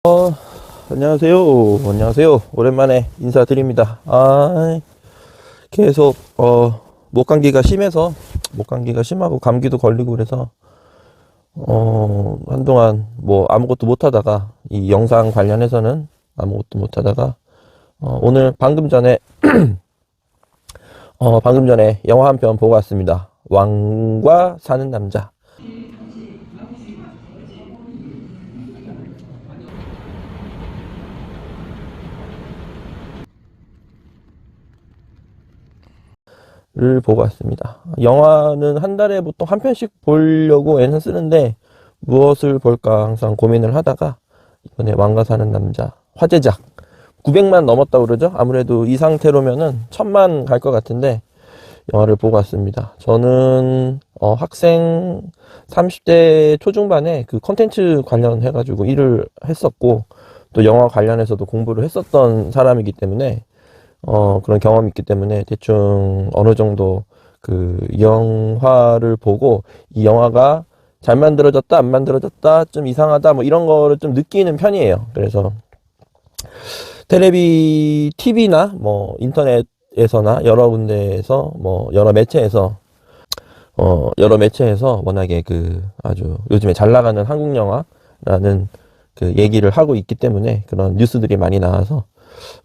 어, 안녕하세요. 안녕하세요. 오랜만에 인사드립니다. 계속, 목감기가 심하고 감기도 걸리고 그래서, 한동안 뭐 아무것도 못 하다가, 이 영상 관련해서는 아무것도 못 하다가, 오늘 방금 전에 영화 한 편 보고 왔습니다. 왕과 사는 남자. 를 보고 왔습니다. 영화는 한 달에 보통 한 편씩 보려고 애는 쓰는데 무엇을 볼까 항상 고민을 하다가 이번에 왕가 사는 남자 화제작 900만 넘었다고 그러죠. 아무래도 이 상태로면은 1000만 갈 것 같은데 영화를 보고 왔습니다. 저는 학생 30대 초중반에 그 컨텐츠 관련해가지고 일을 했었고 또 영화 관련해서도 공부를 했었던 사람이기 때문에 그런 경험이 있기 때문에 대충 어느 정도 그 영화를 보고 이 영화가 잘 만들어졌다, 안 만들어졌다, 좀 이상하다, 뭐 이런 거를 좀 느끼는 편이에요. 그래서 텔레비, TV나 뭐 인터넷에서나 여러 군데에서 뭐 여러 매체에서 워낙에 그 아주 요즘에 잘 나가는 한국 영화라는 그 얘기를 하고 있기 때문에 그런 뉴스들이 많이 나와서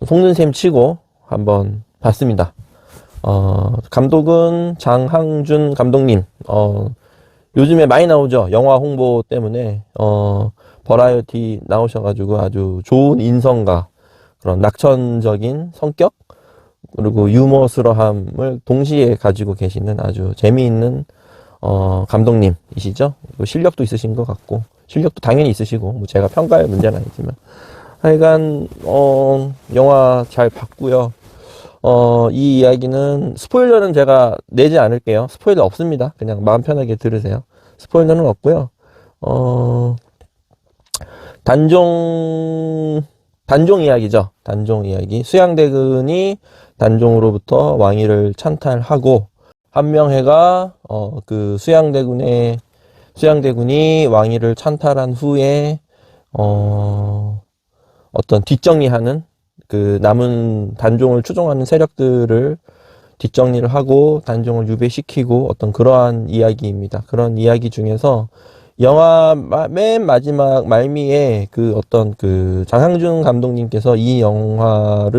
속는 셈 치고 한번 봤습니다. 감독은 장항준 감독님. 요즘에 많이 나오죠. 영화 홍보 때문에, 버라이어티 나오셔가지고 아주 좋은 인성과 그런 낙천적인 성격, 그리고 유머스러함을 동시에 가지고 계시는 아주 재미있는, 감독님이시죠. 실력도 있으신 것 같고, 실력도 당연히 있으시고, 뭐 제가 평가할 문제는 아니지만. 하여간, 영화 잘 봤고요. 이 이야기는 스포일러는 제가 내지 않을게요. 스포일러 없습니다. 그냥 마음 편하게 들으세요. 스포일러는 없고요. 어, 단종 단종 이야기죠. 단종 이야기. 수양대군이 단종으로부터 왕위를 찬탈하고 한명회가 그 수양대군이 왕위를 찬탈한 후에 어떤 뒷정리하는 그 남은 단종을 추종하는 세력들을 뒷정리를 하고 단종을 유배시키고 어떤 그러한 이야기입니다. 그런 이야기 중에서 영화 맨 마지막 말미에 그 어떤 그 장항준 감독님께서 이 영화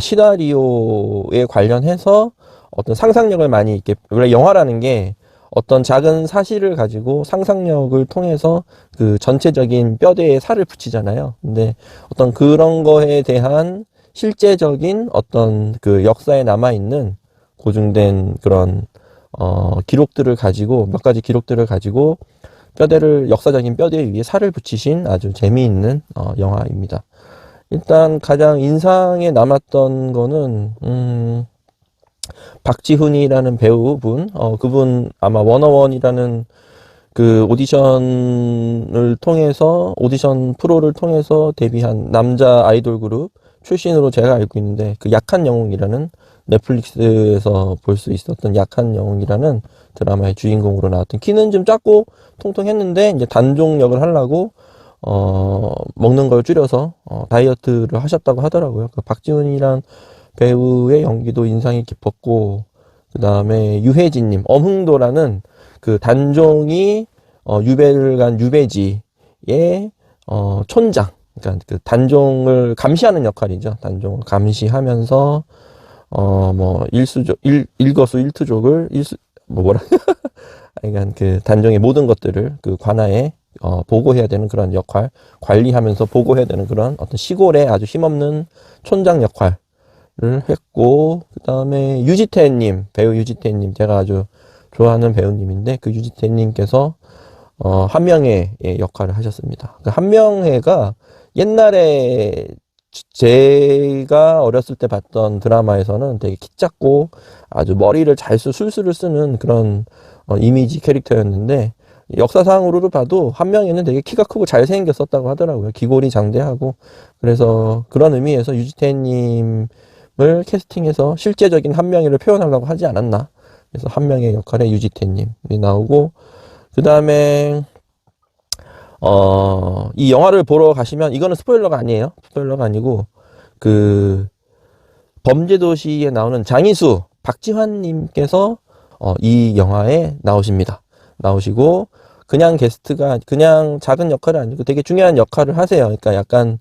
시나리오에 관련해서 어떤 상상력을 많이 이렇게, 원래 영화라는 게 어떤 작은 사실을 가지고 상상력을 통해서 그 전체적인 뼈대에 살을 붙이잖아요. 근데 어떤 그런 거에 대한 실제적인 어떤 그 역사에 남아있는 고증된 그런 기록들을 가지고 몇 가지 기록들을 가지고 역사적인 뼈대 위에 살을 붙이신 아주 재미있는 영화입니다. 일단 가장 인상에 남았던 거는 박지훈이라는 배우분, 그분 아마 워너원이라는 그 오디션 프로를 통해서 데뷔한 남자 아이돌 그룹 출신으로 제가 알고 있는데, 그 약한 영웅이라는 넷플릭스에서 볼 수 있었던 약한 영웅이라는 드라마의 주인공으로 나왔던, 키는 좀 작고 통통했는데 이제 단종 역을 하려고 먹는 걸 줄여서 다이어트를 하셨다고 하더라고요. 그 박지훈이란 배우의 연기도 인상이 깊었고, 그 다음에 유해진님, 엄흥도라는 그 단종이 유배를 간 유배지의 촌장, 그러니까 그 단종을 감시하는 역할이죠. 단종을 감시하면서 뭐 일거수 일투족을 그러니까 그 단종의 모든 것들을 그 관하에 보고해야 되는 그런 역할, 관리하면서 보고해야 되는 그런 어떤 시골의 아주 힘없는 촌장 역할을 했고, 그 다음에 배우 유지태님, 제가 아주 좋아하는 배우님인데, 그 유지태님께서 한명회의 역할을 하셨습니다. 그 한명회가 옛날에 제가 어렸을 때 봤던 드라마에서는 되게 키 작고 아주 머리를 술술을 쓰는 그런 이미지 캐릭터였는데, 역사상으로 봐도 한명회는 되게 키가 크고 잘생겼었다고 하더라고요. 기골이 장대하고. 그래서 그런 의미에서 유지태님을 캐스팅해서 실제적인 한명회를 표현하려고 하지 않았나. 그래서 한명회 역할에 유지태님이 나오고, 그 다음에 이 영화를 보러 가시면, 이거는 스포일러가 아니에요. 스포일러가 아니고, 그, 범죄도시에 나오는 장이수, 박지환님께서, 이 영화에 나오십니다. 나오시고, 그냥 게스트가, 그냥 작은 역할이 아니고 되게 중요한 역할을 하세요. 그러니까 약간,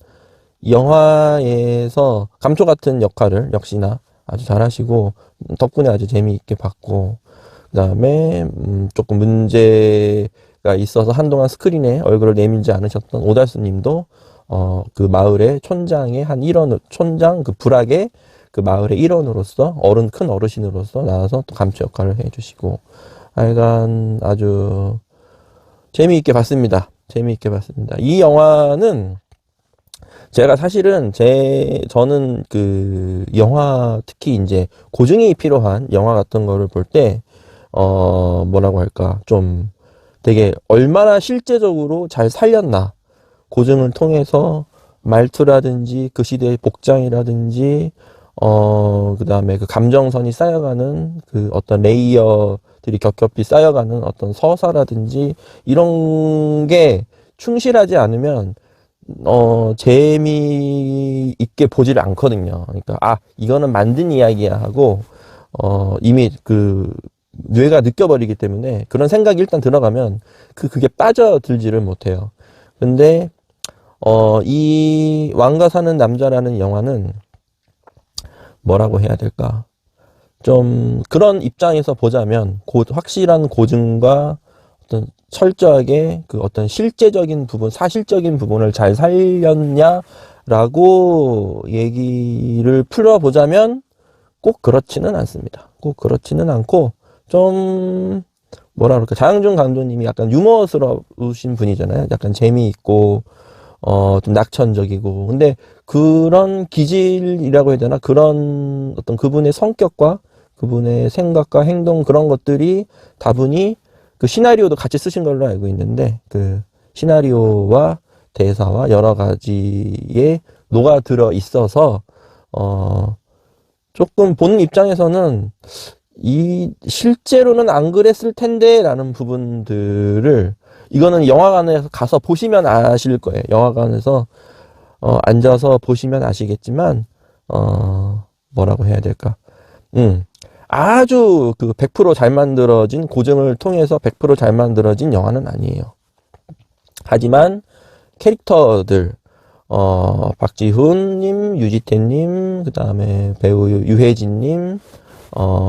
영화에서 감초 같은 역할을 역시나 아주 잘하시고, 덕분에 아주 재미있게 봤고, 그 다음에 조금 문제가 있어서 한동안 스크린에 얼굴을 내밀지 않으셨던 오달수 님도 그 마을의 촌장의 한 일원, 촌장 그 부락의 그 마을의 일원으로서 큰 어르신으로서 나와서 또 감초 역할을 해주시고, 하여간 아주 재미있게 봤습니다. 재미있게 봤습니다. 이 영화는 제가 사실은 저는 그 영화, 특히 이제 고증이 필요한 영화 같은 거를 볼 때, 뭐라고 할까, 좀 되게 얼마나 실제적으로 잘 살렸나. 고증을 통해서 말투라든지 그 시대의 복장이라든지, 그 다음에 그 감정선이 쌓여가는 그 어떤 레이어들이 겹겹이 쌓여가는 어떤 서사라든지 이런 게 충실하지 않으면 재미있게 보지를 않거든요. 그러니까, 이거는 만든 이야기야 하고, 이미 그, 뇌가 느껴버리기 때문에 그런 생각이 일단 들어가면 그게 빠져들지를 못해요. 근데, 이 왕가 사는 남자라는 영화는 뭐라고 해야 될까? 좀 그런 입장에서 보자면 확실한 고증과 어떤 철저하게 그 어떤 실제적인 부분, 사실적인 부분을 잘 살렸냐라고 얘기를 풀어보자면 꼭 그렇지는 않습니다. 꼭 그렇지는 않고 좀 뭐라 그럴까, 장항준 감독님이 약간 유머스러우신 분이잖아요. 약간 재미있고 좀 낙천적이고. 근데 그런 기질이라고 해야 되나? 그런 어떤 그분의 성격과 그분의 생각과 행동, 그런 것들이 다분히 그 시나리오도 같이 쓰신 걸로 알고 있는데, 그 시나리오와 대사와 여러 가지에 녹아들어 있어서, 조금 보는 입장에서는 실제로는 안 그랬을 텐데 라는 부분들을, 이거는 영화관에 가서 보시면 아실 거예요. 영화관에서 앉아서 보시면 아시겠지만, 뭐라고 해야 될까? 아주 그 100%잘 만들어진, 고증을 통해서 100%잘 만들어진 영화는 아니에요. 하지만 캐릭터들, 박지훈님, 유지태님, 그 다음에 배우 유해진님,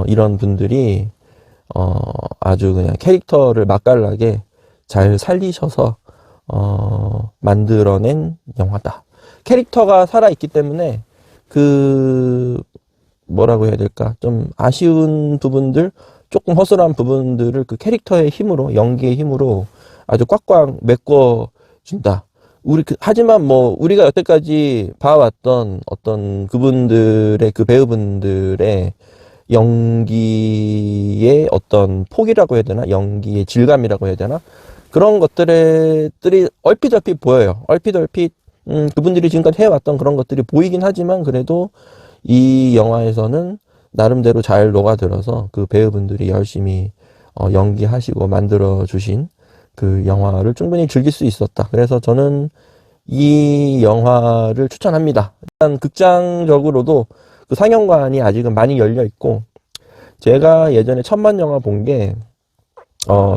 이런 분들이 아주 그냥 캐릭터를 맛깔나게 잘 살리셔서 만들어낸 영화다. 캐릭터가 살아있기 때문에 그 뭐라고 해야 될까, 좀 아쉬운 부분들, 조금 허술한 부분들을 그 캐릭터의 힘으로, 연기의 힘으로 아주 꽉꽉 메꿔준다. 하지만 뭐 우리가 여태까지 봐왔던 어떤 그분들의, 그 배우분들의 연기의 어떤 폭이라고 해야 되나, 연기의 질감이라고 해야 되나, 그런 것들이 얼핏얼핏 보여요. 얼핏얼핏 그분들이 지금까지 해왔던 그런 것들이 보이긴 하지만, 그래도 이 영화에서는 나름대로 잘 녹아들어서 그 배우분들이 열심히 연기하시고 만들어주신 그 영화를 충분히 즐길 수 있었다. 그래서 저는 이 영화를 추천합니다. 일단 극장적으로도 그 상영관이 아직은 많이 열려 있고, 제가 예전에 천만 영화 본 게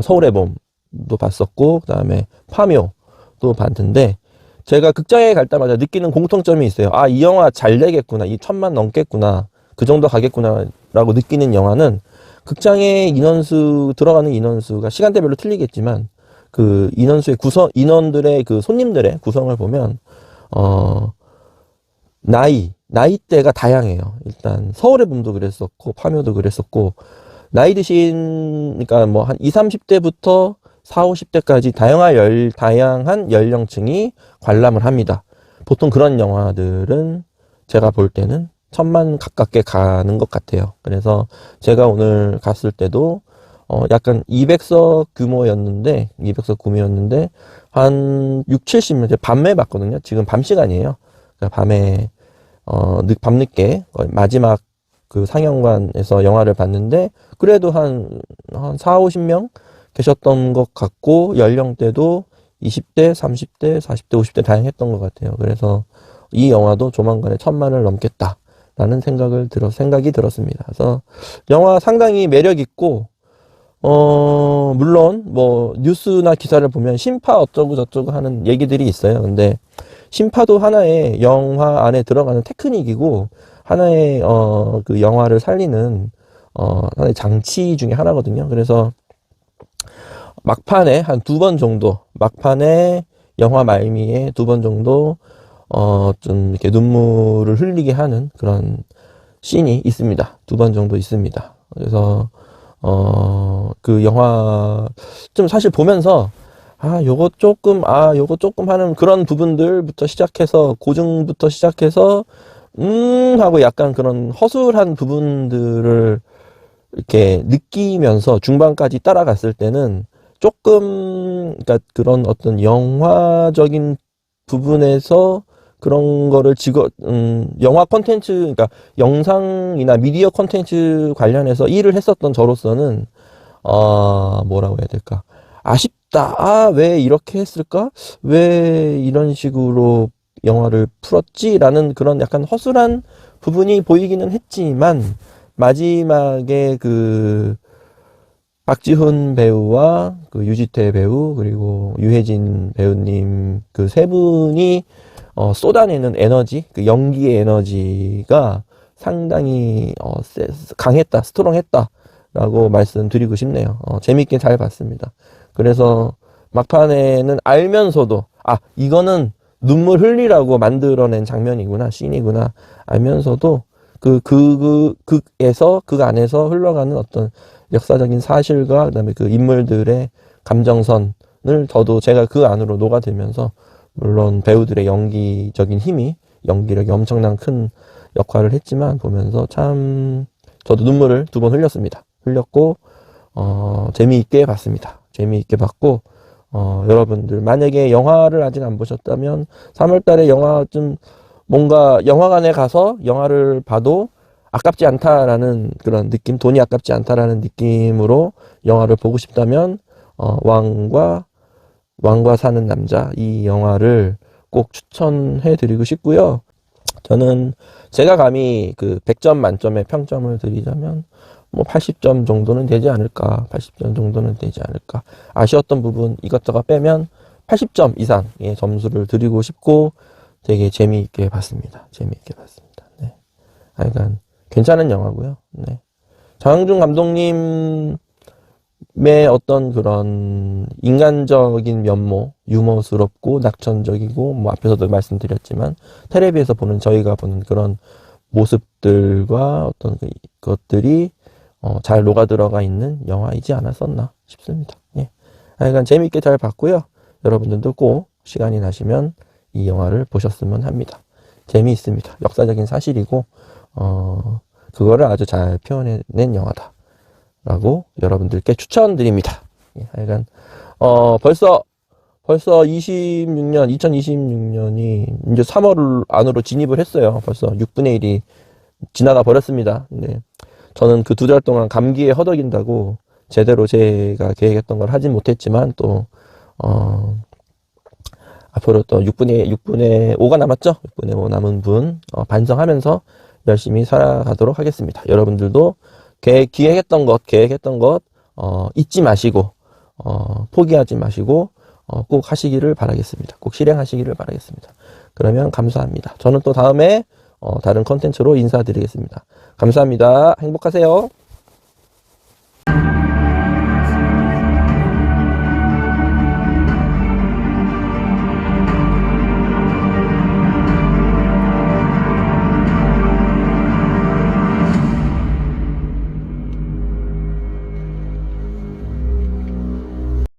서울의 봄도 봤었고, 그 다음에 파묘도 봤는데, 제가 극장에 갈 때마다 느끼는 공통점이 있어요. 이 영화 잘 되겠구나, 이 1000만 넘겠구나, 그 정도 가겠구나 라고 느끼는 영화는, 극장에 들어가는 인원수가 시간대별로 틀리겠지만 그 인원들의 그 손님들의 구성을 보면 나이대가 다양해요. 일단 서울의 봄도 그랬었고 파묘도 그랬었고, 나이 드신, 그러니까 뭐 한 20, 30대부터 40, 50대까지 다양한 연령층이 관람을 합니다. 보통 그런 영화들은 제가 볼 때는 1000만 가깝게 가는 것 같아요. 그래서 제가 오늘 갔을 때도 약간 200석 규모였는데 한 6, 70명, 밤에 봤거든요. 지금 밤 시간이에요. 그러니까 밤에 밤늦게 마지막 그 상영관에서 영화를 봤는데, 그래도 한 4, 50명 계셨던 것 같고, 연령대도 20대, 30대, 40대, 50대 다양했던 것 같아요. 그래서 이 영화도 조만간에 1000만을 넘겠다라는 생각이 들었습니다. 그래서 영화 상당히 매력 있고, 물론 뭐 뉴스나 기사를 보면 심파 어쩌고 저쩌고 하는 얘기들이 있어요. 근데 심파도 하나의 영화 안에 들어가는 테크닉이고, 하나의 그 영화를 살리는 하나의 장치 중에 하나거든요. 그래서 막판에 한 2번 정도, 막판에 영화 말미에 2번 정도 좀 이렇게 눈물을 흘리게 하는 그런 씬이 있습니다. 2번 정도 있습니다. 그래서 그 영화 좀 사실 보면서 요거 조금 하는 그런 부분들부터 시작해서, 고증부터 시작해서 하고 약간 그런 허술한 부분들을 이렇게 느끼면서 중반까지 따라갔을 때는 조금, 그러니까 그런 어떤 영화적인 부분에서 그런 거를 영화 콘텐츠, 그러니까 영상이나 미디어 콘텐츠 관련해서 일을 했었던 저로서는, 뭐라고 해야 될까? 아쉽다. 왜 이렇게 했을까? 왜 이런 식으로 영화를 풀었지? 라는 그런 약간 허술한 부분이 보이기는 했지만, 마지막에 그, 박지훈 배우와 그 유지태 배우, 그리고 유해진 배우님 그 세 분이 쏟아내는 에너지, 그 연기의 에너지가 상당히 강했다, 스트롱했다라고 말씀드리고 싶네요. 재밌게 잘 봤습니다. 그래서 막판에는 알면서도 이거는 눈물 흘리라고 만들어낸 장면이구나, 씬이구나 알면서도 극 안에서 흘러가는 어떤 역사적인 사실과 그다음에 그 인물들의 감정선을 제가 그 안으로 녹아들면서, 물론 배우들의 연기력이 엄청난 큰 역할을 했지만, 보면서 참 저도 눈물을 2번 흘렸고, 재미있게 봤습니다. 재미있게 봤고, 여러분들 만약에 영화를 아직 안 보셨다면 3월달에 영화 좀 뭔가 영화관에 가서 영화를 봐도 아깝지 않다라는 그런 느낌, 돈이 아깝지 않다라는 느낌으로 영화를 보고 싶다면 왕과 사는 남자, 이 영화를 꼭 추천해 드리고 싶고요. 저는 제가 감히 그 100점 만점의 평점을 드리자면 뭐 80점 정도는 되지 않을까, 80점 정도는 되지 않을까. 아쉬웠던 부분 이것저것 빼면 80점 이상의 점수를 드리고 싶고, 되게 재미있게 봤습니다. 네. 하여간 괜찮은 영화고요. 네. 장항준 감독님의 어떤 그런 인간적인 면모, 유머스럽고 낙천적이고, 뭐 앞에서도 말씀드렸지만 텔레비에서 보는, 저희가 보는 그런 모습들과 어떤 것들이 잘 녹아들어가 있는 영화이지 않았었나 싶습니다. 예. 하여간 재미있게 잘 봤고요. 여러분들도 꼭 시간이 나시면 이 영화를 보셨으면 합니다. 재미있습니다. 역사적인 사실이고, 그거를 아주 잘 표현해낸 영화다 라고 여러분들께 추천드립니다. 예, 하여간 벌써 2026년이 이제 3월 안으로 진입을 했어요. 벌써 6분의 1이 지나가 버렸습니다. 네. 저는 그 2달 동안 감기에 허덕인다고 제대로 제가 계획했던 걸 하진 못했지만, 또 앞으로 또 6분의 5가 남았죠? 6분의 5 남은 분 반성하면서 열심히 살아가도록 하겠습니다. 여러분들도 계획했던 것 잊지 마시고, 포기하지 마시고, 꼭 하시기를 바라겠습니다. 꼭 실행하시기를 바라겠습니다. 그러면 감사합니다. 저는 또 다음에 다른 컨텐츠로 인사드리겠습니다. 감사합니다. 행복하세요.